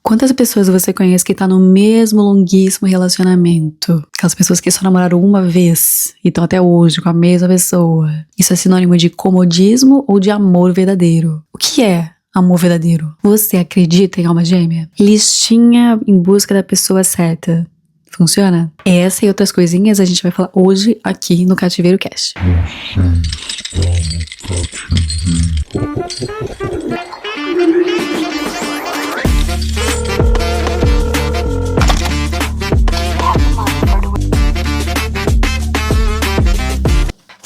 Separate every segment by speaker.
Speaker 1: Quantas pessoas você conhece que tá no mesmo longuíssimo relacionamento? Aquelas pessoas que só namoraram uma vez e estão até hoje com a mesma pessoa. Isso é sinônimo de comodismo ou de amor verdadeiro? O que é amor verdadeiro? Você acredita em alma gêmea? Listinha em busca da pessoa certa. Funciona? Essa e outras coisinhas a gente vai falar hoje aqui no Cativeiro Cast.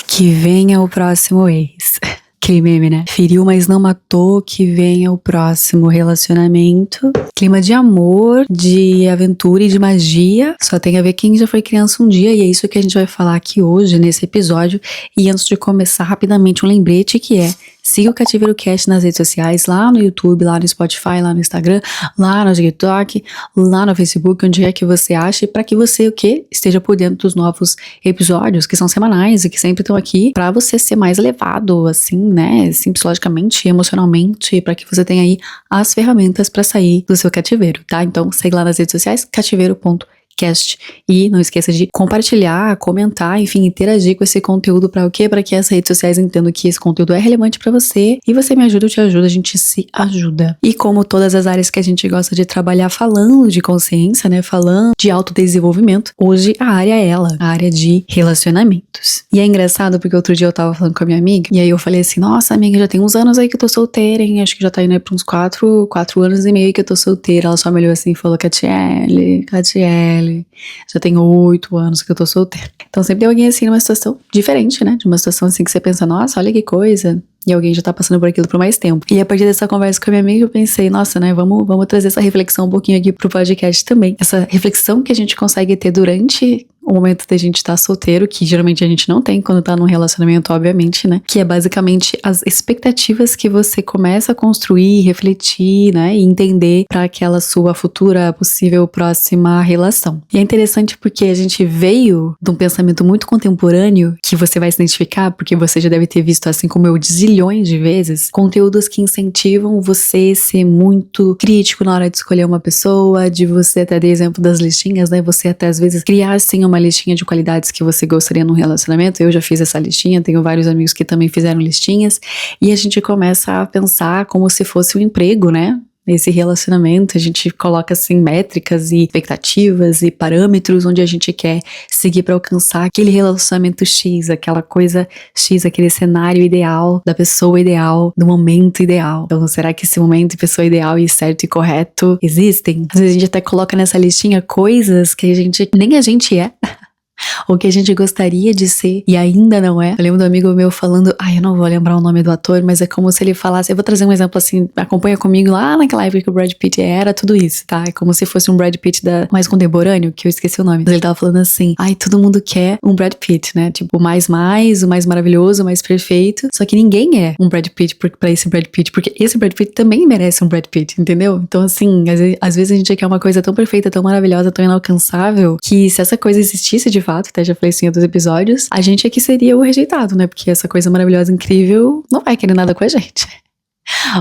Speaker 1: Que venha o próximo ex. Aquele meme, né? Feriu, mas não matou, que venha o próximo relacionamento. Clima de amor, de aventura e de magia. Só tem a ver quem já foi criança um dia, e é isso que a gente vai falar aqui hoje, nesse episódio. E antes de começar, rapidamente um lembrete que é: siga o Cativeiro Cast nas redes sociais, lá no YouTube, lá no Spotify, lá no Instagram, lá no TikTok, lá no Facebook, onde é que você acha, para que você, esteja por dentro dos novos episódios, que são semanais e que sempre estão aqui, para você ser mais elevado, assim, né, psicologicamente, emocionalmente, para que você tenha aí as ferramentas para sair do seu cativeiro, tá? Então, segue lá nas redes sociais, cativeiro.cast. E não esqueça de compartilhar, comentar, enfim, interagir com esse conteúdo para o quê? Para que as redes sociais entendam que esse conteúdo é relevante para você e você me ajuda, eu te ajudo, a gente se ajuda. E como todas as áreas que a gente gosta de trabalhar falando de consciência, né, falando de autodesenvolvimento, hoje a área é a área de relacionamentos. E é engraçado porque outro dia eu tava falando com a minha amiga e aí eu falei assim: nossa amiga, já tem uns anos aí que eu tô solteira, hein? Acho que já tá indo aí pra uns 4 anos e meio que eu tô solteira. Ela só me olhou assim e falou: Catiele, já tenho 8 anos que eu tô solteira. Então sempre tem alguém assim numa situação diferente, né? De uma situação assim que você pensa: nossa, olha que coisa. E alguém já tá passando por aquilo por mais tempo. E a partir dessa conversa com a minha amiga, eu pensei: nossa, né, vamos trazer essa reflexão um pouquinho aqui pro podcast também. Essa reflexão que a gente consegue ter durante o momento da gente estar solteiro, que geralmente a gente não tem quando tá num relacionamento, obviamente, né? Que é basicamente as expectativas que você começa a construir, refletir, né? E entender pra aquela sua futura, possível, próxima relação. E é interessante porque a gente veio de um pensamento muito contemporâneo, que você vai se identificar, porque você já deve ter visto, assim como eu, zilhões de vezes, conteúdos que incentivam você a ser muito crítico na hora de escolher uma pessoa, de você até dar exemplo das listinhas, né? Você até às vezes criar, assim, uma listinha de qualidades que você gostaria num relacionamento. Eu já fiz essa listinha, tenho vários amigos que também fizeram listinhas, e a gente começa a pensar como se fosse um emprego, né? Nesse relacionamento, a gente coloca assim métricas e expectativas e parâmetros onde a gente quer seguir para alcançar aquele relacionamento X, aquela coisa X, aquele cenário ideal, da pessoa ideal, do momento ideal. Então, será que esse momento e pessoa ideal e certo e correto existem? Às vezes a gente até coloca nessa listinha coisas que nem a gente é. Ou que a gente gostaria de ser e ainda não é. Eu lembro do amigo meu falando, eu não vou lembrar o nome do ator, mas é como se ele falasse, eu vou trazer um exemplo assim, acompanha comigo lá naquela época que o Brad Pitt era tudo isso, tá? É como se fosse um Brad Pitt mais contemporâneo, que eu esqueci o nome. Mas ele tava falando assim, todo mundo quer um Brad Pitt, né? Tipo, o mais maravilhoso, o mais perfeito. Só que ninguém é um Brad Pitt pra esse Brad Pitt, porque esse Brad Pitt também merece um Brad Pitt, entendeu? Então assim, às vezes a gente quer uma coisa tão perfeita, tão maravilhosa, tão inalcançável, que se essa coisa existisse de fato, até já falei isso em outros episódios, a gente aqui seria o rejeitado, né? Porque essa coisa maravilhosa, incrível, não vai querer nada com a gente.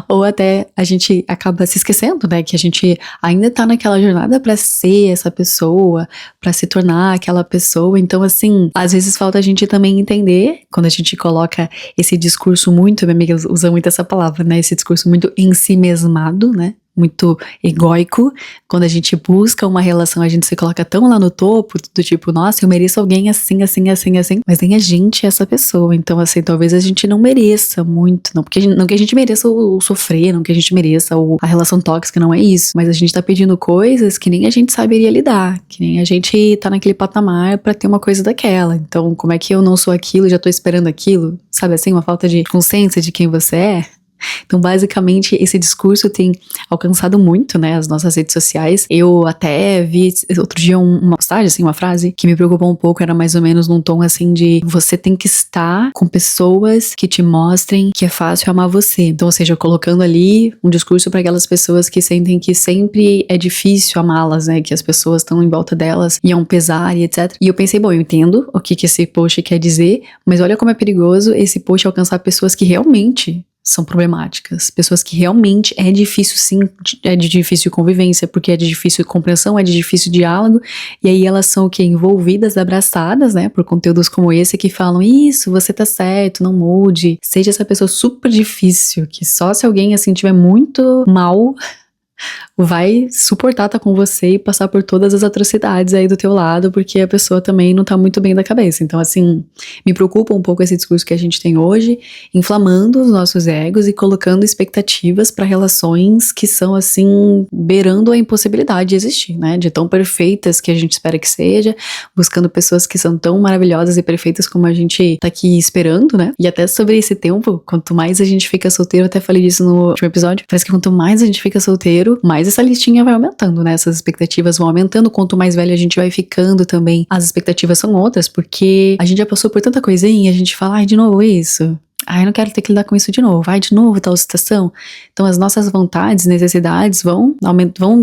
Speaker 1: Ou até a gente acaba se esquecendo, né? Que a gente ainda tá naquela jornada pra ser essa pessoa, pra se tornar aquela pessoa. Então, assim, às vezes falta a gente também entender, quando a gente coloca esse discurso muito, minha amiga usa muito essa palavra, né? Esse discurso muito ensimesmado, né? Muito egóico, quando a gente busca uma relação, a gente se coloca tão lá no topo, do tipo, nossa, eu mereço alguém assim, assim, assim, assim, mas nem a gente é essa pessoa, então assim, talvez a gente não mereça muito, não que a gente mereça o sofrer, não que a gente mereça a relação tóxica, não é isso, mas a gente tá pedindo coisas que nem a gente saberia lidar, que nem a gente tá naquele patamar pra ter uma coisa daquela, então como é que eu não sou aquilo e já tô esperando aquilo, sabe assim, uma falta de consciência de quem você é? Então, basicamente, esse discurso tem alcançado muito, né, as nossas redes sociais. Eu até vi outro dia uma postagem, assim, uma frase que me preocupou um pouco, era mais ou menos num tom, assim, de você tem que estar com pessoas que te mostrem que é fácil amar você. Então, ou seja, colocando ali um discurso para aquelas pessoas que sentem que sempre é difícil amá-las, né, que as pessoas estão em volta delas e é um pesar e etc. E eu pensei, bom, eu entendo o que esse post quer dizer, mas olha como é perigoso esse post alcançar pessoas que realmente são problemáticas. Pessoas que realmente é difícil, sim, é de difícil convivência, porque é de difícil compreensão, é de difícil diálogo, e aí elas são o quê? Envolvidas, abraçadas, né, por conteúdos como esse que falam, isso, você tá certo, não mude. Seja essa pessoa super difícil, que só se alguém, assim, tiver muito mal, vai suportar estar com você e passar por todas as atrocidades aí do teu lado, porque a pessoa também não tá muito bem da cabeça. Então, assim, me preocupa um pouco esse discurso que a gente tem hoje, inflamando os nossos egos e colocando expectativas para relações que são, assim, beirando a impossibilidade de existir, né? De tão perfeitas que a gente espera que seja, buscando pessoas que são tão maravilhosas e perfeitas como a gente tá aqui esperando, né? E até sobre esse tempo, quanto mais a gente fica solteiro, até falei disso no último episódio, parece que quanto mais a gente fica solteiro, mais essa listinha vai aumentando, né? Essas expectativas vão aumentando. Quanto mais velho a gente vai ficando também, as expectativas são outras, porque a gente já passou por tanta coisinha, a gente fala, ai, de novo isso. Ai, eu não quero ter que lidar com isso de novo. Ai, de novo tal situação. Então as nossas vontades, necessidades vão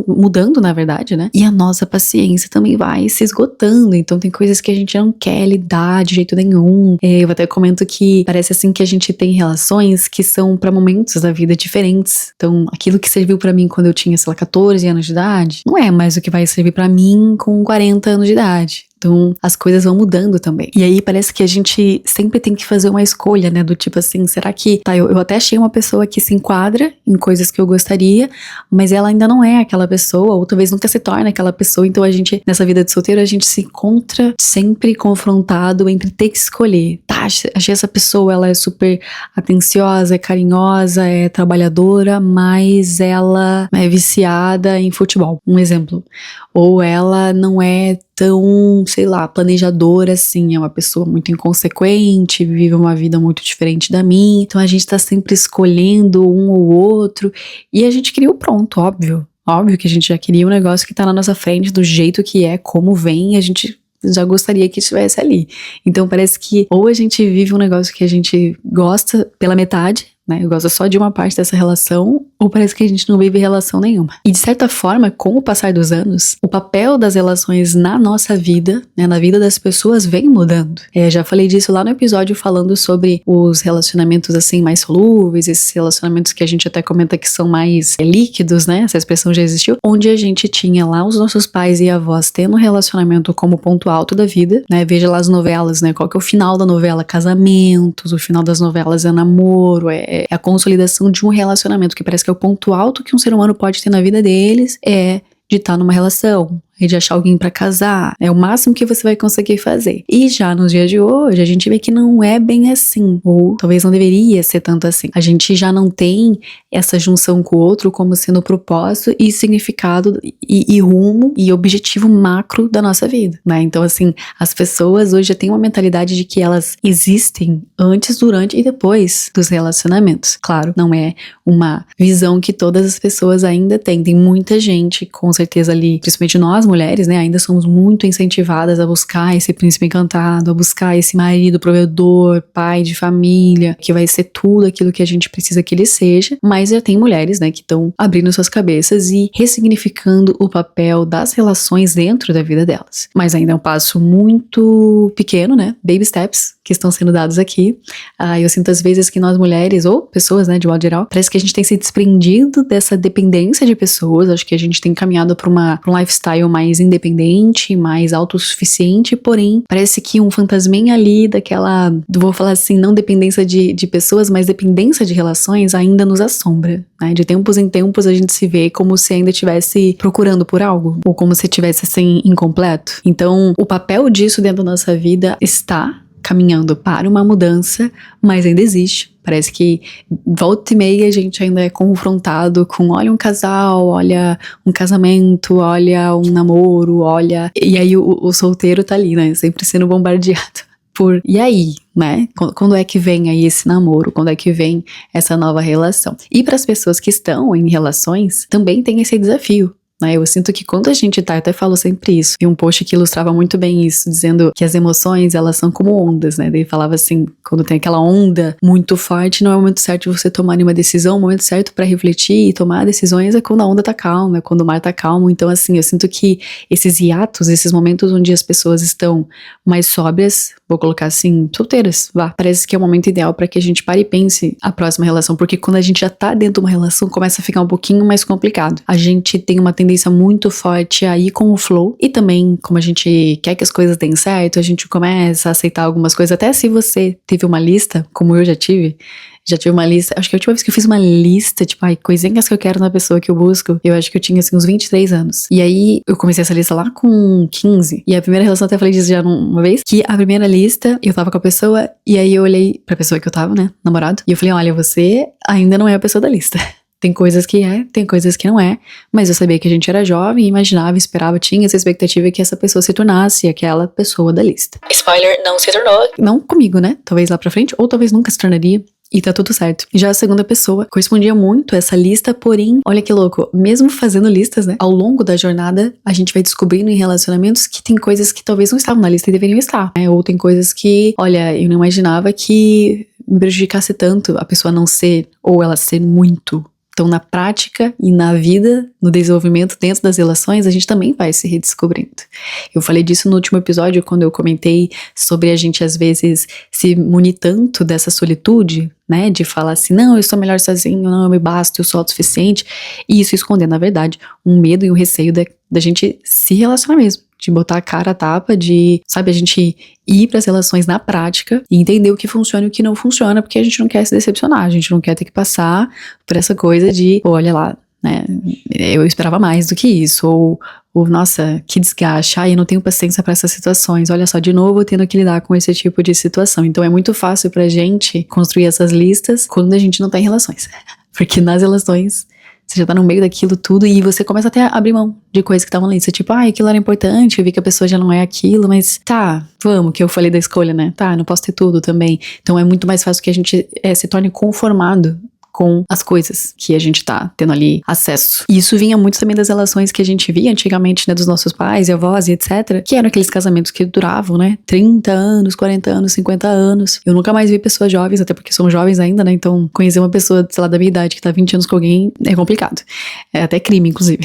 Speaker 1: mudando, na verdade, né? E a nossa paciência também vai se esgotando. Então tem coisas que a gente não quer lidar de jeito nenhum. Eu até comento que parece assim que a gente tem relações que são pra momentos da vida diferentes. Então aquilo que serviu pra mim quando eu tinha, sei lá, 14 anos de idade, não é mais o que vai servir pra mim com 40 anos de idade. Então, as coisas vão mudando também. E aí, parece que a gente sempre tem que fazer uma escolha, né? Do tipo assim, será que... Tá, eu até achei uma pessoa que se enquadra em coisas que eu gostaria, mas ela ainda não é aquela pessoa, ou talvez nunca se torne aquela pessoa. Então, a gente, nessa vida de solteiro, a gente se encontra sempre confrontado entre ter que escolher. Tá, achei essa pessoa, ela é super atenciosa, é carinhosa, é trabalhadora, mas ela é viciada em futebol. Um exemplo. Ou ela não é tão, sei lá, planejadora assim, é uma pessoa muito inconsequente, vive uma vida muito diferente da minha, então a gente tá sempre escolhendo um ou outro, e a gente queria o pronto, óbvio. Óbvio que a gente já queria um negócio que tá na nossa frente, do jeito que é, como vem, e a gente já gostaria que estivesse ali. Então parece que ou a gente vive um negócio que a gente gosta pela metade, né? Eu gosto só de uma parte dessa relação, ou parece que a gente não vive relação nenhuma. E de certa forma, com o passar dos anos, o papel das relações na nossa vida, né, na vida das pessoas, vem mudando. Já falei disso lá no episódio falando sobre os relacionamentos assim mais solúveis, esses relacionamentos que a gente até comenta que são mais líquidos, né? Essa expressão já existiu, onde a gente tinha lá os nossos pais e avós tendo um relacionamento como ponto alto da vida, né? Veja lá as novelas, né? Qual que é o final da novela? Casamentos, o final das novelas é namoro, é a consolidação de um relacionamento, que parece que é o ponto alto que um ser humano pode ter na vida deles, é de estar numa relação, de achar alguém pra casar, é o máximo que você vai conseguir fazer. E já nos dias de hoje, a gente vê que não é bem assim, ou talvez não deveria ser tanto assim. A gente já não tem essa junção com o outro como sendo propósito e significado e rumo e objetivo macro da nossa vida, né? Então, assim, as pessoas hoje já têm uma mentalidade de que elas existem antes, durante e depois dos relacionamentos. Claro, não é uma visão que todas as pessoas ainda têm. Tem muita gente, com certeza ali, principalmente nós, mulheres, né, ainda somos muito incentivadas a buscar esse príncipe encantado, a buscar esse marido provedor, pai de família, que vai ser tudo aquilo que a gente precisa que ele seja, mas já tem mulheres, né, que estão abrindo suas cabeças e ressignificando o papel das relações dentro da vida delas. Mas ainda é um passo muito pequeno, né, baby steps que estão sendo dados aqui. Eu sinto às vezes que nós mulheres, ou pessoas, né, de modo geral, parece que a gente tem se desprendido dessa dependência de pessoas, acho que a gente tem caminhado para um lifestyle mais independente, mais autossuficiente, porém, parece que um fantasminha ali daquela, vou falar assim, não dependência de pessoas, mas dependência de relações ainda nos assombra, né? De tempos em tempos a gente se vê como se ainda estivesse procurando por algo, ou como se estivesse assim, incompleto. Então, o papel disso dentro da nossa vida está caminhando para uma mudança, mas ainda existe. Parece que volta e meia a gente ainda é confrontado com olha um casal, olha um casamento, olha um namoro, olha... E aí o solteiro tá ali, né? Sempre sendo bombardeado por... E aí, né? Quando é que vem aí esse namoro? Quando é que vem essa nova relação? E para as pessoas que estão em relações, também tem esse desafio. né? Eu sinto que quando a gente tá, eu até falo sempre isso, e um post que ilustrava muito bem isso, dizendo que as emoções, elas são como ondas, né? Daí falava assim, quando tem aquela onda muito forte, não é o momento certo de você tomar nenhuma decisão, o momento certo pra refletir e tomar decisões é quando a onda tá calma, é quando o mar tá calmo. Então, assim, eu sinto que esses hiatos, esses momentos onde as pessoas estão mais sóbrias, vou colocar assim, solteiras, parece que é o momento ideal pra que a gente pare e pense a próxima relação, porque quando a gente já tá dentro de uma relação, começa a ficar um pouquinho mais complicado. A gente tem uma tendência muito forte a ir com o flow, e também, como a gente quer que as coisas deem certo, a gente começa a aceitar algumas coisas, até se você teve uma lista, como eu já tive uma lista, acho que a última vez que eu fiz uma lista, tipo, coisinhas que eu quero na pessoa que eu busco, eu acho que eu tinha, assim, uns 23 anos. E aí, eu comecei essa lista lá com 15, e a primeira relação, até falei disso já uma vez, que a primeira lista, eu tava com a pessoa, e aí eu olhei pra pessoa que eu tava, né, namorado, e eu falei, olha, você ainda não é a pessoa da lista. Tem coisas que é, tem coisas que não é, mas eu sabia que a gente era jovem, imaginava, esperava, tinha essa expectativa que essa pessoa se tornasse aquela pessoa da lista.
Speaker 2: Spoiler, não se tornou.
Speaker 1: Não comigo, né? Talvez lá pra frente, ou talvez nunca se tornaria. E tá tudo certo. Já a segunda pessoa correspondia muito a essa lista, porém, olha que louco, mesmo fazendo listas, né? Ao longo da jornada, a gente vai descobrindo em relacionamentos que tem coisas que talvez não estavam na lista e deveriam estar, né? Ou tem coisas que, olha, eu não imaginava que me prejudicasse tanto a pessoa não ser, ou ela ser muito. Então, na prática e na vida, no desenvolvimento dentro das relações, a gente também vai se redescobrindo. Eu falei disso no último episódio, quando eu comentei sobre a gente, às vezes, se munir tanto dessa solitude, né? De falar assim, não, eu estou melhor sozinho, não, eu me basto, eu sou autossuficiente. E isso esconder, na verdade, um medo e um receio da gente se relacionar mesmo. De botar a cara a tapa, de, sabe, a gente ir para as relações na prática e entender o que funciona e o que não funciona, porque a gente não quer se decepcionar, a gente não quer ter que passar por essa coisa de, olha lá, né, eu esperava mais do que isso, ou nossa, que desgaste, eu não tenho paciência para essas situações, olha só, de novo tendo que lidar com esse tipo de situação. Então é muito fácil pra gente construir essas listas quando a gente não tá em relações, porque nas relações você já tá no meio daquilo tudo e você começa até a abrir mão de coisas que estavam ali. Você tipo, aquilo era importante, eu vi que a pessoa já não é aquilo, mas tá, vamos, que eu falei da escolha, né? Tá, não posso ter tudo também. Então é muito mais fácil que a gente se torne conformado com as coisas que a gente tá tendo ali acesso. E isso vinha muito também das relações que a gente via antigamente, né, dos nossos pais e avós e etc, que eram aqueles casamentos que duravam, né, 30 anos, 40 anos, 50 anos. Eu nunca mais vi pessoas jovens, até porque somos jovens ainda, né, então conhecer uma pessoa, sei lá, da minha idade que tá 20 anos com alguém é complicado. É até crime, inclusive.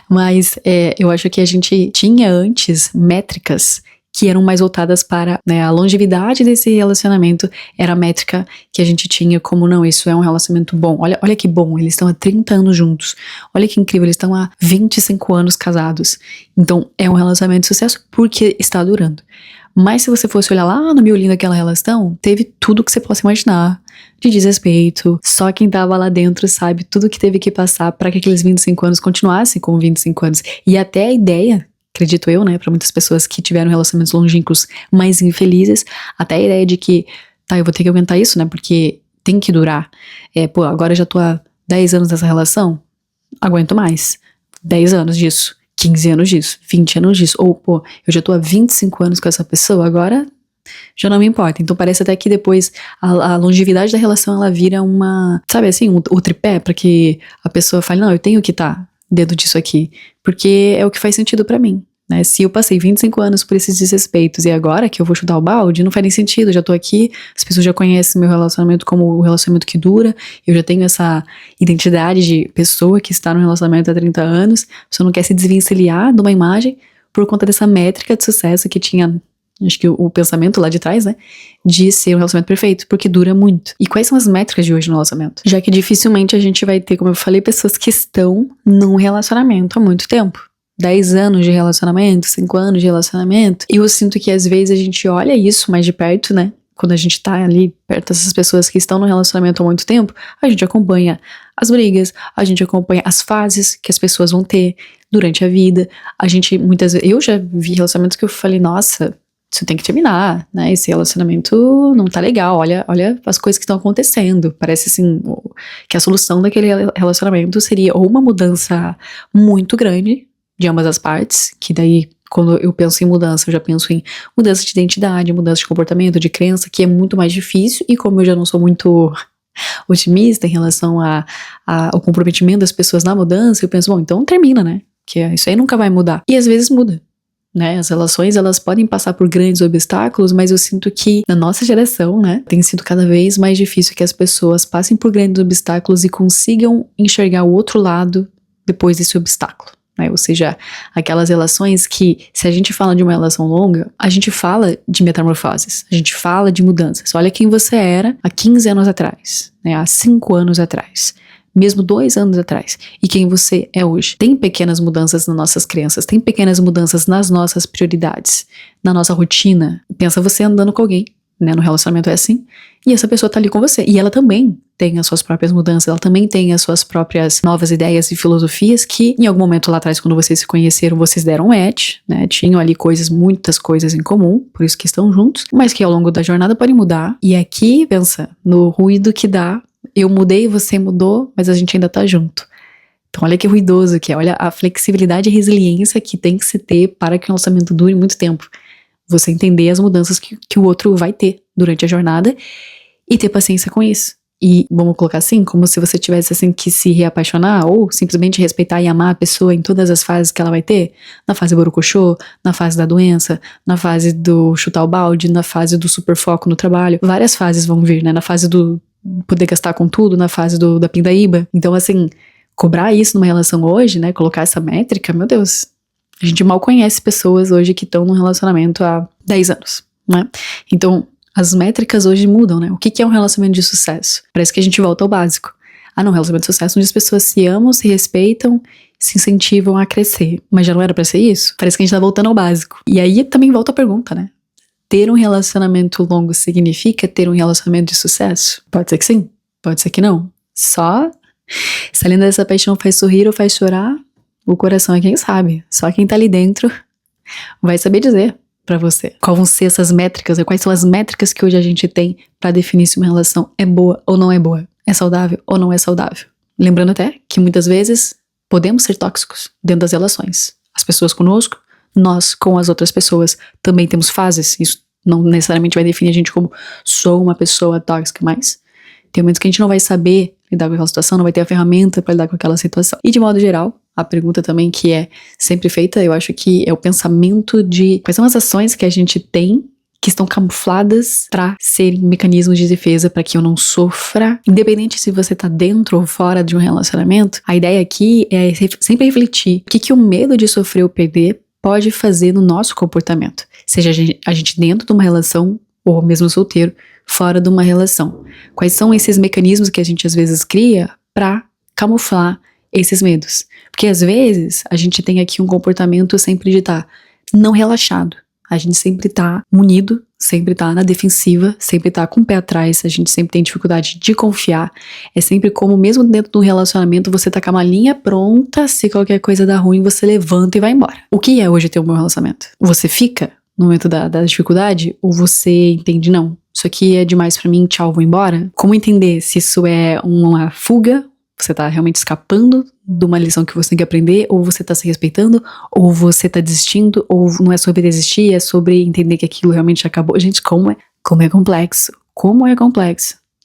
Speaker 1: Mas eu acho que a gente tinha antes métricas que eram mais voltadas para, né, a longevidade desse relacionamento, era a métrica que a gente tinha como, não, isso é um relacionamento bom, olha que bom, eles estão há 30 anos juntos, olha que incrível, eles estão há 25 anos casados, então é um relacionamento de sucesso porque está durando. Mas se você fosse olhar lá no miolinho daquela relação, teve tudo que você possa imaginar de desrespeito, só quem tava lá dentro sabe tudo que teve que passar para que aqueles 25 anos continuassem com 25 anos, e até a ideia, acredito eu, né, pra muitas pessoas que tiveram relacionamentos longínquos mais infelizes, até a ideia de que, tá, eu vou ter que aguentar isso, né, porque tem que durar. Agora eu já tô há 10 anos nessa relação, aguento mais. 10 anos disso, 15 anos disso, 20 anos disso. Ou, eu já tô há 25 anos com essa pessoa, agora já não me importa. Então parece até que depois a longevidade da relação, ela vira uma, sabe assim, o tripé, pra que a pessoa fale, não, eu tenho que estar dentro disso aqui, porque é o que faz sentido pra mim, né? Se eu passei 25 anos por esses desrespeitos e agora que eu vou chutar o balde, não faz nem sentido, já tô aqui, as pessoas já conhecem meu relacionamento como o relacionamento que dura, eu já tenho essa identidade de pessoa que está no relacionamento há 30 anos, a pessoa não quer se desvencilhar de uma imagem por conta dessa métrica de sucesso que tinha, acho que o pensamento lá de trás, né, de ser um relacionamento perfeito, porque dura muito. E quais são as métricas de hoje no relacionamento? Já que dificilmente a gente vai ter, como eu falei, pessoas que estão num relacionamento há muito tempo. 10 anos de relacionamento, 5 anos de relacionamento. E eu sinto que às vezes a gente olha isso mais de perto, né, quando a gente tá ali perto dessas pessoas que estão no relacionamento há muito tempo, a gente acompanha as brigas, a gente acompanha as fases que as pessoas vão ter durante a vida. A gente, muitas vezes, eu já vi relacionamentos que eu falei, nossa, isso tem que terminar, né? Esse relacionamento não tá legal, olha as coisas que estão acontecendo. Parece assim, que a solução daquele relacionamento seria ou uma mudança muito grande de ambas as partes, que daí, quando eu penso em mudança, eu já penso em mudança de identidade, mudança de comportamento, de crença, que é muito mais difícil, e como eu já não sou muito otimista em relação ao comprometimento das pessoas na mudança, eu penso, bom, então termina, né? que isso aí nunca vai mudar. E às vezes muda, né? As relações, elas podem passar por grandes obstáculos, mas eu sinto que na nossa geração, né, tem sido cada vez mais difícil que as pessoas passem por grandes obstáculos e consigam enxergar o outro lado depois desse obstáculo. Né? Ou seja, aquelas relações que, se a gente fala de uma relação longa, a gente fala de metamorfoses, a gente fala de mudanças. Olha quem você era há 15 anos atrás, né? Há 5 anos atrás, mesmo 2 anos atrás, e quem você é hoje. Tem pequenas mudanças nas nossas crenças, tem pequenas mudanças nas nossas prioridades, na nossa rotina. Pensa você andando com alguém, né? No relacionamento é assim, e essa pessoa tá ali com você, e ela também tem as suas próprias mudanças, ela também tem as suas próprias novas ideias e filosofias que em algum momento lá atrás, quando vocês se conheceram, vocês deram match, né? Tinham ali muitas coisas em comum, por isso que estão juntos, mas que ao longo da jornada podem mudar. E aqui, pensa no ruído que dá. Eu mudei, você mudou, mas a gente ainda tá junto. Então olha que ruidoso que é, olha a flexibilidade e resiliência que tem que se ter para que o relacionamento dure muito tempo. Você entender as mudanças que o outro vai ter durante a jornada e ter paciência com isso. E vamos colocar assim, como se você tivesse assim que se reapaixonar ou simplesmente respeitar e amar a pessoa em todas as fases que ela vai ter. Na fase borocochô, na fase da doença, na fase do chutar o balde, na fase do super foco no trabalho. Várias fases vão vir, né? Na fase do poder gastar com tudo, na fase da pindaíba. Então assim, cobrar isso numa relação hoje, né? Colocar essa métrica, meu Deus. A gente mal conhece pessoas hoje que estão num relacionamento há 10 anos, né? Então, as métricas hoje mudam, né? O que é um relacionamento de sucesso? Parece que a gente volta ao básico. Ah, não, relacionamento de sucesso onde as pessoas se amam, se respeitam, se incentivam a crescer. Mas já não era pra ser isso? Parece que a gente tá voltando ao básico. E aí também volta a pergunta, né? Ter um relacionamento longo significa ter um relacionamento de sucesso? Pode ser que sim, pode ser que não. Só se além dessa paixão faz sorrir ou faz chorar, o coração é quem sabe. Só quem tá ali dentro vai saber dizer pra você quais vão ser essas métricas, quais são as métricas que hoje a gente tem pra definir se uma relação é boa ou não é boa, é saudável ou não é saudável. Lembrando até que muitas vezes podemos ser tóxicos dentro das relações. As pessoas conosco, nós com as outras pessoas. Também temos fases, isso não necessariamente vai definir a gente como sou uma pessoa tóxica, mas tem momentos que a gente não vai saber lidar com aquela situação, não vai ter a ferramenta pra lidar com aquela situação. E de modo geral, a pergunta também que é sempre feita, eu acho que é o pensamento de quais são as ações que a gente tem que estão camufladas para serem mecanismos de defesa para que eu não sofra. Independente se você tá dentro ou fora de um relacionamento, a ideia aqui é sempre refletir o que o medo de sofrer ou perder pode fazer no nosso comportamento. Seja a gente dentro de uma relação ou mesmo solteiro, fora de uma relação. Quais são esses mecanismos que a gente às vezes cria para camuflar esses medos? Porque às vezes a gente tem aqui um comportamento sempre de estar não relaxado. A gente sempre tá munido, sempre tá na defensiva, sempre tá com o pé atrás, a gente sempre tem dificuldade de confiar. É sempre como mesmo dentro de um relacionamento você tá com a malinha pronta, se qualquer coisa dá ruim você levanta e vai embora. O que é hoje ter um bom relacionamento? Você fica no momento da dificuldade ou você entende, não, isso aqui é demais pra mim, tchau, vou embora? Como entender se isso é uma fuga, você tá realmente escapando de uma lição que você tem que aprender, ou você tá se respeitando, ou você tá desistindo, ou não é sobre desistir, é sobre entender que aquilo realmente acabou. Gente, como é complexo,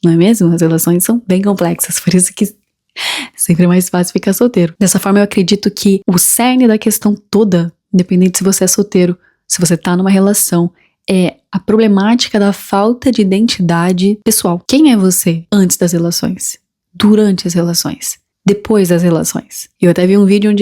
Speaker 1: não é mesmo? As relações são bem complexas, por isso que sempre é mais fácil ficar solteiro. Dessa forma eu acredito que o cerne da questão toda, independente se você é solteiro, se você tá numa relação, é a problemática da falta de identidade pessoal. Quem é você antes das relações? Durante as relações? Depois das relações? Eu até vi um vídeo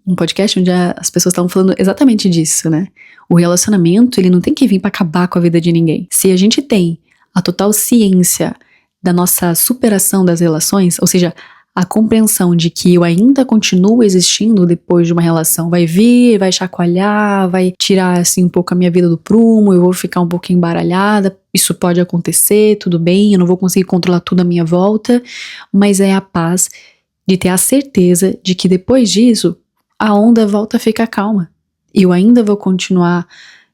Speaker 1: um podcast onde as pessoas estavam falando exatamente disso, né? O relacionamento, ele não tem que vir pra acabar com a vida de ninguém. Se a gente tem a total ciência da nossa superação das relações, ou seja, a compreensão de que eu ainda continuo existindo depois de uma relação, vai vir, vai chacoalhar, vai tirar assim um pouco a minha vida do prumo, eu vou ficar um pouco embaralhada, isso pode acontecer, tudo bem, eu não vou conseguir controlar tudo à minha volta, mas é a paz de ter a certeza de que depois disso, a onda volta a ficar calma. Eu ainda vou continuar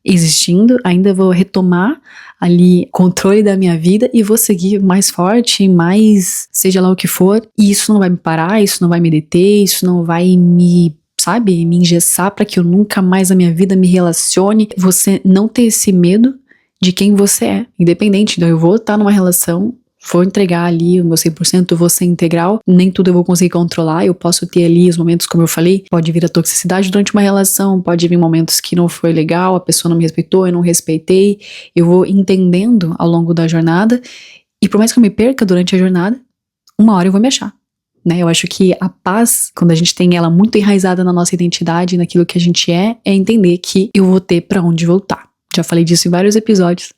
Speaker 1: existindo, ainda vou retomar ali controle da minha vida e vou seguir mais forte, mais seja lá o que for, e isso não vai me parar, isso não vai me deter, isso não vai me engessar para que eu nunca mais na minha vida me relacione. Você não ter esse medo de quem você é, independente. Então eu vou estar numa relação vou entregar ali o meu 100%, vou ser integral, nem tudo eu vou conseguir controlar, eu posso ter ali os momentos, como eu falei, pode vir a toxicidade durante uma relação, pode vir momentos que não foi legal, a pessoa não me respeitou, eu não respeitei, eu vou entendendo ao longo da jornada, e por mais que eu me perca durante a jornada, uma hora eu vou me achar, né? Eu acho que a paz, quando a gente tem ela muito enraizada na nossa identidade, naquilo que a gente é entender que eu vou ter pra onde voltar. Já falei disso em vários episódios,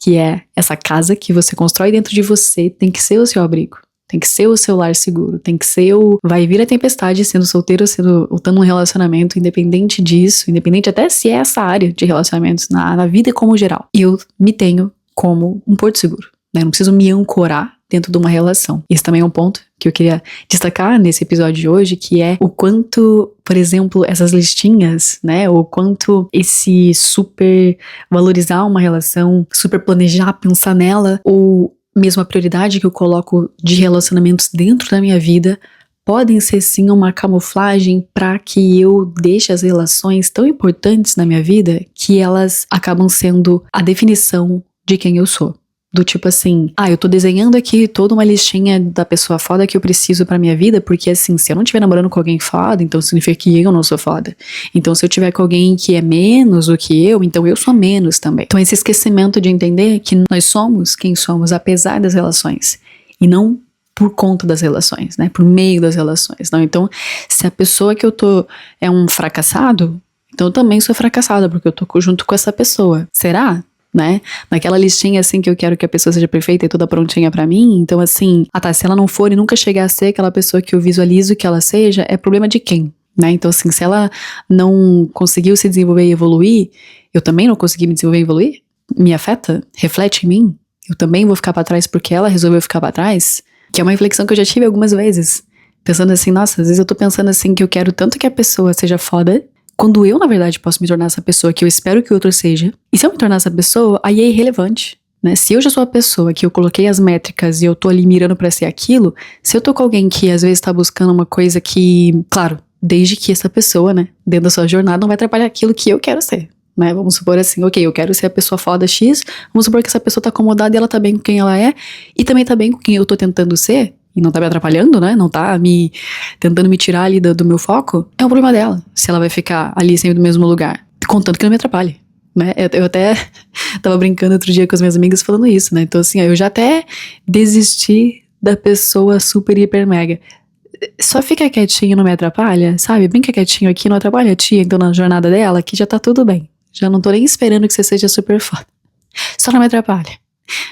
Speaker 1: que é essa casa que você constrói dentro de você, tem que ser o seu abrigo, tem que ser o seu lar seguro, tem que ser o vai vir a tempestade, sendo solteiro, estando num relacionamento, independente disso, independente até se é essa área de relacionamentos, na vida como geral. Eu me tenho como um porto seguro, né? Eu não preciso me ancorar dentro de uma relação. Esse também é um ponto que eu queria destacar nesse episódio de hoje, que é o quanto, por exemplo, essas listinhas, né, o quanto esse super valorizar uma relação, super planejar, pensar nela, ou mesmo a prioridade que eu coloco de relacionamentos dentro da minha vida, podem ser sim uma camuflagem para que eu deixe as relações tão importantes na minha vida que elas acabam sendo a definição de quem eu sou. Do tipo assim, eu tô desenhando aqui toda uma listinha da pessoa foda que eu preciso pra minha vida, porque assim, se eu não estiver namorando com alguém foda, então significa que eu não sou foda. Então se eu tiver com alguém que é menos do que eu, então eu sou menos também. Então esse esquecimento de entender que nós somos quem somos apesar das relações, e não por conta das relações, né, por meio das relações. Não, então se a pessoa que eu tô é um fracassado, então eu também sou fracassada, porque eu tô junto com essa pessoa. Será? Né? Naquela listinha assim que eu quero que a pessoa seja perfeita e toda prontinha pra mim, então assim, se ela não for e nunca chegar a ser aquela pessoa que eu visualizo que ela seja, é problema de quem? Né? Então assim, se ela não conseguiu se desenvolver e evoluir, eu também não consegui me desenvolver e evoluir? Me afeta? Reflete em mim? Eu também vou ficar pra trás porque ela resolveu ficar pra trás? Que é uma reflexão que eu já tive algumas vezes, pensando assim, nossa, às vezes eu tô pensando assim que eu quero tanto que a pessoa seja foda, quando eu, na verdade, posso me tornar essa pessoa que eu espero que o outro seja. E se eu me tornar essa pessoa, aí é irrelevante, né? Se eu já sou a pessoa que eu coloquei as métricas e eu tô ali mirando pra ser aquilo, se eu tô com alguém que às vezes tá buscando uma coisa que, claro, desde que essa pessoa, né, dentro da sua jornada não vai atrapalhar aquilo que eu quero ser, né? Vamos supor assim, ok, eu quero ser a pessoa foda X, vamos supor que essa pessoa tá acomodada e ela tá bem com quem ela é, e também tá bem com quem eu tô tentando ser, e não tá me atrapalhando, né? Não tá tentando me tirar ali do meu foco, é um problema dela. Se ela vai ficar ali sempre no mesmo lugar. Contanto que não me atrapalhe, né? Eu até tava brincando outro dia com as minhas amigas falando isso, né? Então assim, eu já até desisti da pessoa super, hiper, mega. Só fica quietinho, não me atrapalha, sabe? Bem que quietinho aqui, não atrapalha a tia, então na jornada dela, que já tá tudo bem. Já não tô nem esperando que você seja super foda. Só não me atrapalha.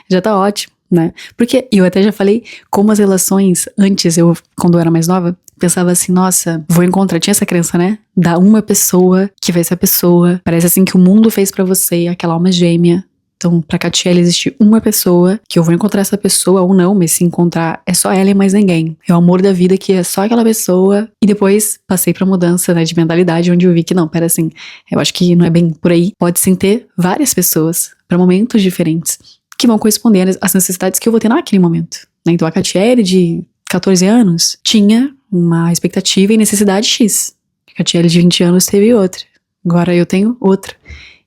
Speaker 1: Já tá ótimo. Né? Porque, eu até já falei como as relações antes, quando eu era mais nova, pensava assim, nossa, vou encontrar, tinha essa crença, né? Da uma pessoa que vai ser a pessoa, parece assim que o mundo fez pra você, aquela alma gêmea. Então, pra Catiele existe uma pessoa, que eu vou encontrar essa pessoa ou não, mas se encontrar é só ela e mais ninguém. É o amor da vida que é só aquela pessoa. E depois passei pra mudança, né, de mentalidade, onde eu vi que não, pera assim, eu acho que não é bem por aí. Pode sim ter várias pessoas pra momentos diferentes, que vão corresponder às necessidades que eu vou ter naquele momento, né? Então a Catiele de 14 anos tinha uma expectativa e necessidade X. A Catiele de 20 anos teve outra. Agora eu tenho outra.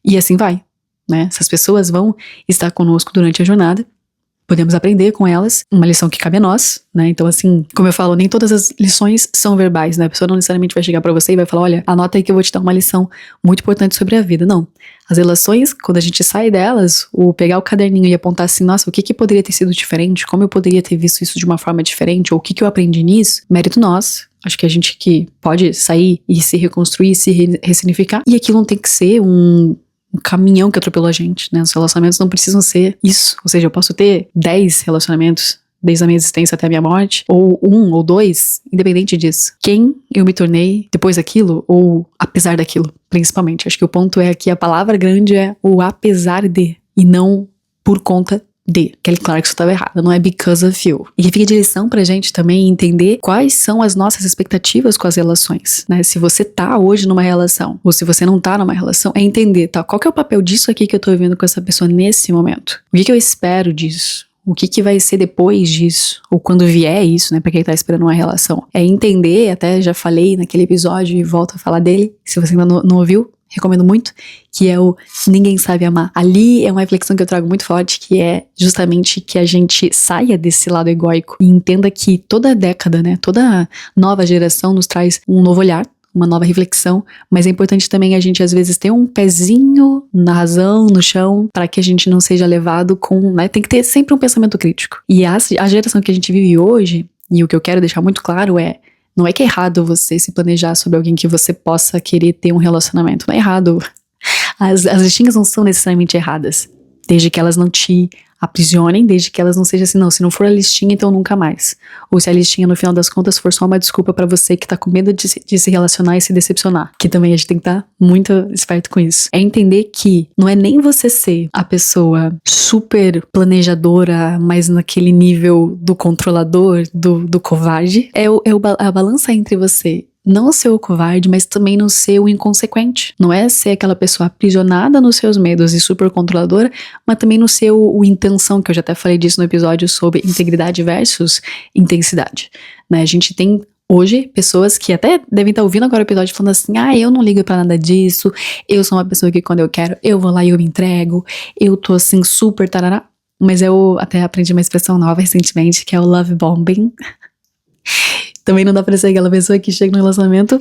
Speaker 1: E assim vai, né? Essas pessoas vão estar conosco durante a jornada. Podemos aprender com elas, uma lição que cabe a nós, né? Então assim, como eu falo, nem todas as lições são verbais, né? A pessoa não necessariamente vai chegar pra você e vai falar, olha, anota aí que eu vou te dar uma lição muito importante sobre a vida. Não. As relações, quando a gente sai delas, o pegar o caderninho e apontar assim, nossa, o que poderia ter sido diferente? Como eu poderia ter visto isso de uma forma diferente? Ou o que eu aprendi nisso? Mérito nosso. Acho que a gente que pode sair e se reconstruir, se ressignificar. E aquilo não tem que ser um caminhão que atropelou a gente, né? Os relacionamentos não precisam ser isso. Ou seja, eu posso ter 10 relacionamentos desde a minha existência até a minha morte, ou 1 ou 2, independente disso. Quem eu me tornei depois daquilo, ou apesar daquilo, principalmente. Acho que o ponto é que a palavra grande é o apesar de, e não por conta de. Kelly Clarkson estava errada, não é because of you. E que fica de lição pra gente também entender quais são as nossas expectativas com as relações, né? Se você tá hoje numa relação, ou se você não tá numa relação, é entender, tá? Qual que é o papel disso aqui que eu tô vivendo com essa pessoa nesse momento? O que eu espero disso? O que vai ser depois disso? Ou quando vier isso, né? Pra quem tá esperando uma relação. É entender, até já falei naquele episódio e volto a falar dele. Se você ainda não ouviu, recomendo muito, que é o Ninguém Sabe Amar. Ali é uma reflexão que eu trago muito forte, que é justamente que a gente saia desse lado egóico e entenda que toda década, né, toda nova geração nos traz um novo olhar, uma nova reflexão, mas é importante também a gente às vezes ter um pezinho na razão, no chão, para que a gente não seja levado com, né, tem que ter sempre um pensamento crítico. E a geração que a gente vive hoje, e o que eu quero deixar muito claro é, não é que é errado você se planejar sobre alguém que você possa querer ter um relacionamento, não é errado. As listinhas não são necessariamente erradas, desde que elas não te aprisionem, desde que elas não sejam assim, não, se não for a listinha, então nunca mais. Ou se a listinha, no final das contas, for só uma desculpa pra você que tá com medo de se relacionar e se decepcionar. Que também a gente tem que estar muito esperto com isso. É entender que não é nem você ser a pessoa super planejadora, mas naquele nível do controlador, do covarde. É a balança entre você não ser o covarde, mas também não ser o inconsequente. Não é ser aquela pessoa aprisionada nos seus medos e super controladora, mas também não ser o intenção, que eu já até falei disso no episódio sobre integridade versus intensidade. Né? A gente tem hoje pessoas que até devem estar ouvindo agora o episódio falando assim, eu não ligo pra nada disso, eu sou uma pessoa que quando eu quero, eu vou lá e eu me entrego, eu tô assim super tarará. Mas eu até aprendi uma expressão nova recentemente, que é o love bombing. Também não dá pra ser aquela pessoa que chega no relacionamento,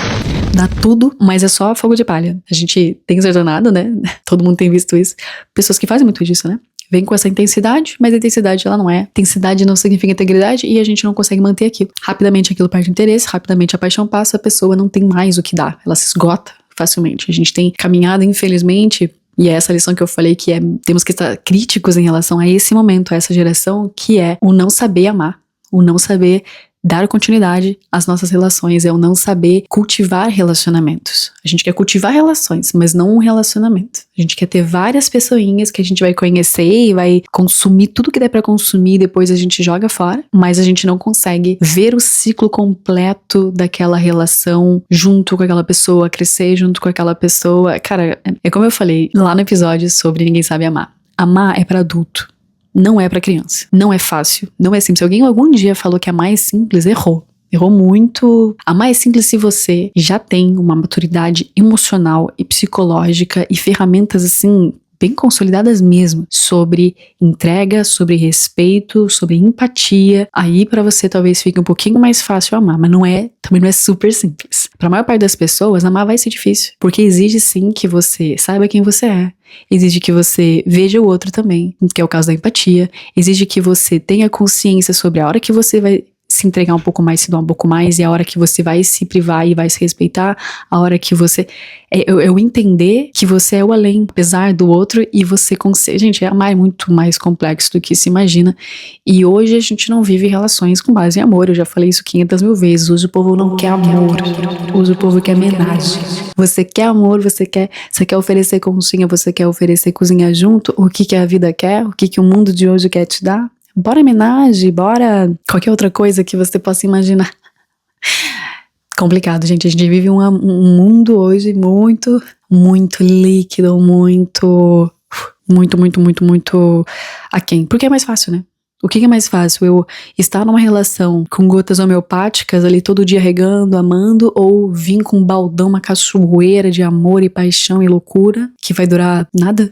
Speaker 1: dá tudo, mas é só fogo de palha. A gente tem se jornado, né? Todo mundo tem visto isso. Pessoas que fazem muito disso, né? Vem com essa intensidade, mas a intensidade ela não é. Intensidade não significa integridade e a gente não consegue manter aquilo. Rapidamente aquilo perde interesse, rapidamente a paixão passa, a pessoa não tem mais o que dar. Ela se esgota facilmente. A gente tem caminhado, infelizmente, e é essa lição que eu falei que temos que estar críticos em relação a esse momento, a essa geração, que é o não saber amar, o não saber dar continuidade às nossas relações, é o não saber cultivar relacionamentos. A gente quer cultivar relações, mas não um relacionamento. A gente quer ter várias pessoinhas que a gente vai conhecer e vai consumir tudo que der pra consumir e depois a gente joga fora, mas a gente não consegue ver o ciclo completo daquela relação junto com aquela pessoa, crescer junto com aquela pessoa. Cara, é como eu falei lá no episódio sobre Ninguém Sabe Amar. Amar é pra adulto. Não é pra criança. Não é fácil. Não é simples. Se alguém algum dia falou que amar é simples, errou. Errou muito. Amar é simples se você já tem uma maturidade emocional e psicológica e ferramentas assim bem consolidadas mesmo, sobre entrega, sobre respeito, sobre empatia. Aí pra você talvez fique um pouquinho mais fácil amar, mas também não é super simples. Pra maior parte das pessoas, amar vai ser difícil, porque exige sim que você saiba quem você é, exige que você veja o outro também, que é o caso da empatia, exige que você tenha consciência sobre a hora que você vai se entregar um pouco mais, se doar um pouco mais, e a hora que você vai se privar e vai se respeitar, a hora que você... Eu entender que você é o além, apesar do outro, e você consegue... Gente, amar é muito mais complexo do que se imagina, e hoje a gente não vive relações com base em amor, eu já falei isso 500 mil vezes, hoje o povo não quer amor, hoje o povo quer homenagem. Você quer amor, você quer oferecer conchinha, você quer oferecer cozinha junto, o que a vida quer, o que o mundo de hoje quer te dar? Bora homenagem, bora qualquer outra coisa que você possa imaginar. Complicado, gente. A gente vive um mundo hoje muito, muito líquido, muito aquém. Porque é mais fácil, né? O que é mais fácil? Eu estar numa relação com gotas homeopáticas ali todo dia regando, amando, ou vir com um baldão, uma cachoeira de amor e paixão e loucura que vai durar nada?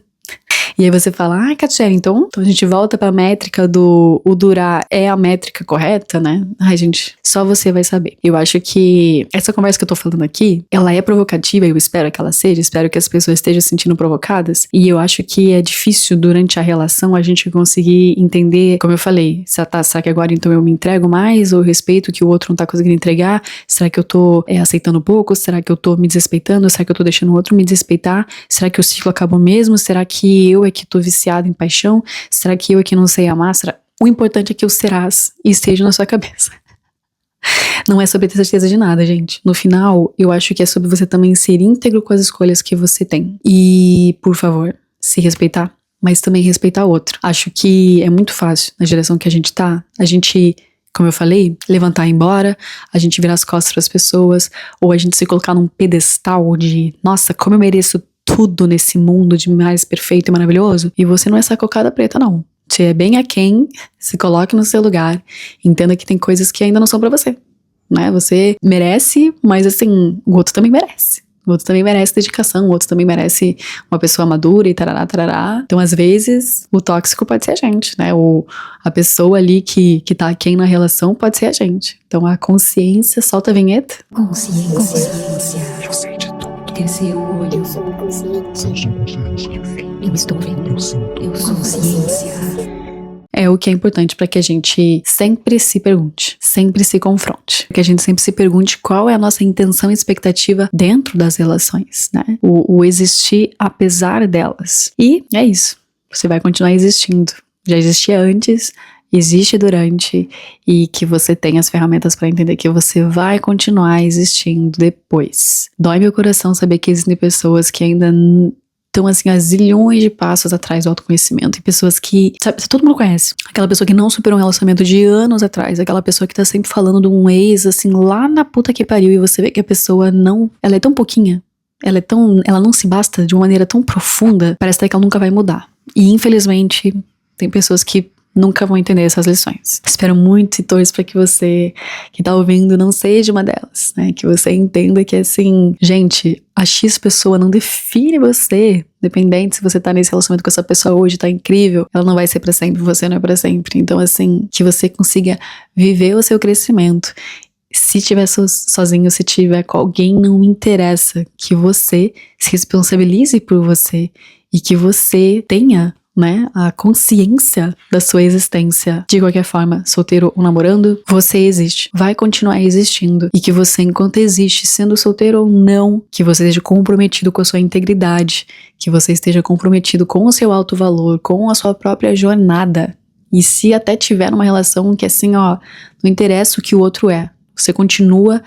Speaker 1: E aí você fala, Catiele, então a gente volta pra métrica do o durar é a métrica correta, né? Ai, gente, só você vai saber. Eu acho que essa conversa que eu tô falando aqui, ela é provocativa, eu espero que ela seja, espero que as pessoas estejam se sentindo provocadas, e eu acho que é difícil durante a relação a gente conseguir entender, como eu falei, será que agora então eu me entrego mais, ou eu respeito que o outro não tá conseguindo entregar? Será que eu tô aceitando pouco? Será que eu tô me desrespeitando? Será que eu tô deixando o outro me desrespeitar? Será que o ciclo acabou mesmo? Será que eu é que tô viciado em paixão? Será que eu é que não sei amar? O importante é que o serás esteja na sua cabeça. Não é sobre ter certeza de nada, gente. No final, eu acho que é sobre você também ser íntegro com as escolhas que você tem. E, por favor, se respeitar, mas também respeitar o outro. Acho que é muito fácil, na geração que a gente tá, a gente, como eu falei, levantar e ir embora, a gente virar as costas pras pessoas, ou a gente se colocar num pedestal de, nossa, como eu mereço tudo nesse mundo de mais perfeito e maravilhoso. E você não é essa cocada preta, não. Você é bem aquém, se coloque no seu lugar, entenda que tem coisas que ainda não são pra você, né? Você merece, mas assim, o outro também merece. O outro também merece dedicação, o outro também merece uma pessoa madura e tarará, tarará. Então, às vezes, o tóxico pode ser a gente, né? A pessoa ali que tá aquém na relação pode ser a gente. Então, a consciência, solta a vinheta.
Speaker 2: Consciência. Eu sei de tudo. Terceiro olho.
Speaker 3: Eu sou consciente.
Speaker 2: Eu sou consciência. Eu estou vendo. Eu sinto. Eu sou consciência.
Speaker 1: É o que é importante para que a gente sempre se pergunte, sempre se confronte. Que a gente sempre se pergunte qual é a nossa intenção e expectativa dentro das relações, né? O existir apesar delas. E é isso. Você vai continuar existindo. Já existia antes, existe durante, e que você tem as ferramentas para entender que você vai continuar existindo depois. Dói meu coração saber que existem pessoas que ainda estão assim a zilhões de passos atrás do autoconhecimento, e pessoas que, sabe, todo mundo conhece, aquela pessoa que não superou um relacionamento de anos atrás, aquela pessoa que tá sempre falando de um ex assim lá na puta que pariu, e você vê que a pessoa não, ela é tão pouquinha, ela não se basta de uma maneira tão profunda, parece até que ela nunca vai mudar. E infelizmente tem pessoas que nunca vão entender essas lições. Espero muito e torço para que você que tá ouvindo não seja uma delas, né? Que você entenda que, assim, gente, a X pessoa não define você. Dependente se você tá nesse relacionamento com essa pessoa hoje, tá incrível, ela não vai ser pra sempre, você não é pra sempre. Então, assim, que você consiga viver o seu crescimento. Se tiver sozinho, se tiver com alguém, não me interessa. Que você se responsabilize por você e que você tenha, né, a consciência da sua existência. De qualquer forma, solteiro ou namorando, você existe, vai continuar existindo, e que você, enquanto existe, sendo solteiro ou não, que você esteja comprometido com a sua integridade, que você esteja comprometido com o seu alto valor, com a sua própria jornada. E se até tiver numa relação que, assim, ó, não interessa o que o outro é, você continua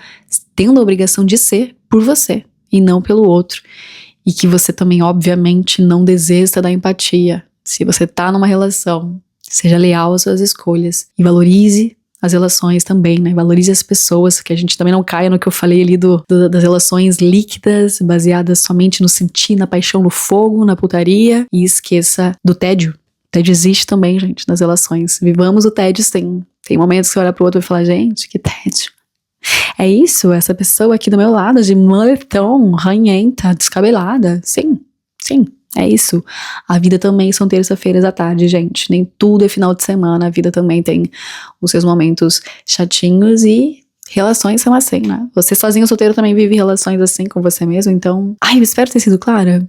Speaker 1: tendo a obrigação de ser por você e não pelo outro. E que você também, obviamente, não desista da empatia. Se você tá numa relação, seja leal às suas escolhas e valorize as relações também, né? Valorize as pessoas, que a gente também não caia no que eu falei ali das relações líquidas, baseadas somente no sentir, na paixão, no fogo, na putaria, e esqueça do tédio. O tédio existe também, gente, nas relações. Vivamos o tédio, sim. Tem momentos que você olha pro outro e fala, gente, que tédio. É isso, essa pessoa aqui do meu lado, de moletom, ranhenta, descabelada. Sim, sim. É isso. A vida também são terça-feiras à tarde, gente. Nem tudo é final de semana. A vida também tem os seus momentos chatinhos, e relações são assim, né? Você sozinho, solteiro, também vive relações assim com você mesmo. Então, eu espero ter sido clara.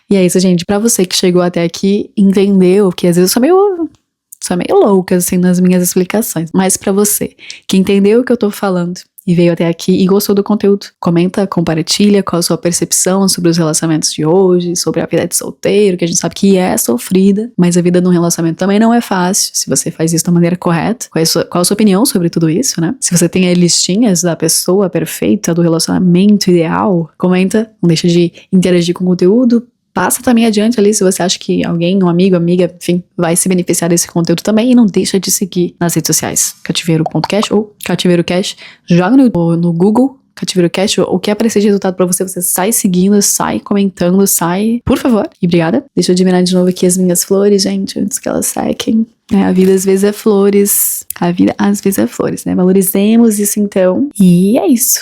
Speaker 1: E é isso, gente. Pra você que chegou até aqui, entendeu que às vezes eu sou meio louca, assim, nas minhas explicações. Mas pra você que entendeu o que eu tô falando e veio até aqui e gostou do conteúdo, comenta, compartilha qual a sua percepção sobre os relacionamentos de hoje, sobre a vida de solteiro, que a gente sabe que é sofrida, mas a vida num relacionamento também não é fácil, se você faz isso da maneira correta. Qual a sua opinião sobre tudo isso, né? Se você tem aí listinhas da pessoa perfeita, do relacionamento ideal, comenta, não deixa de interagir com o conteúdo. Passa também adiante ali se você acha que alguém, um amigo, amiga, enfim, vai se beneficiar desse conteúdo também. E não deixa de seguir nas redes sociais, cativeiro.cash ou cativeiro.cash. Joga no Google, Cativeiro Cash, o que aparecer de resultado pra você, você sai seguindo, sai comentando, sai, por favor. E obrigada. Deixa eu admirar de novo aqui as minhas flores, gente, antes que elas sequem. A vida às vezes é flores. A vida às vezes é flores, né? Valorizemos isso então. E é isso.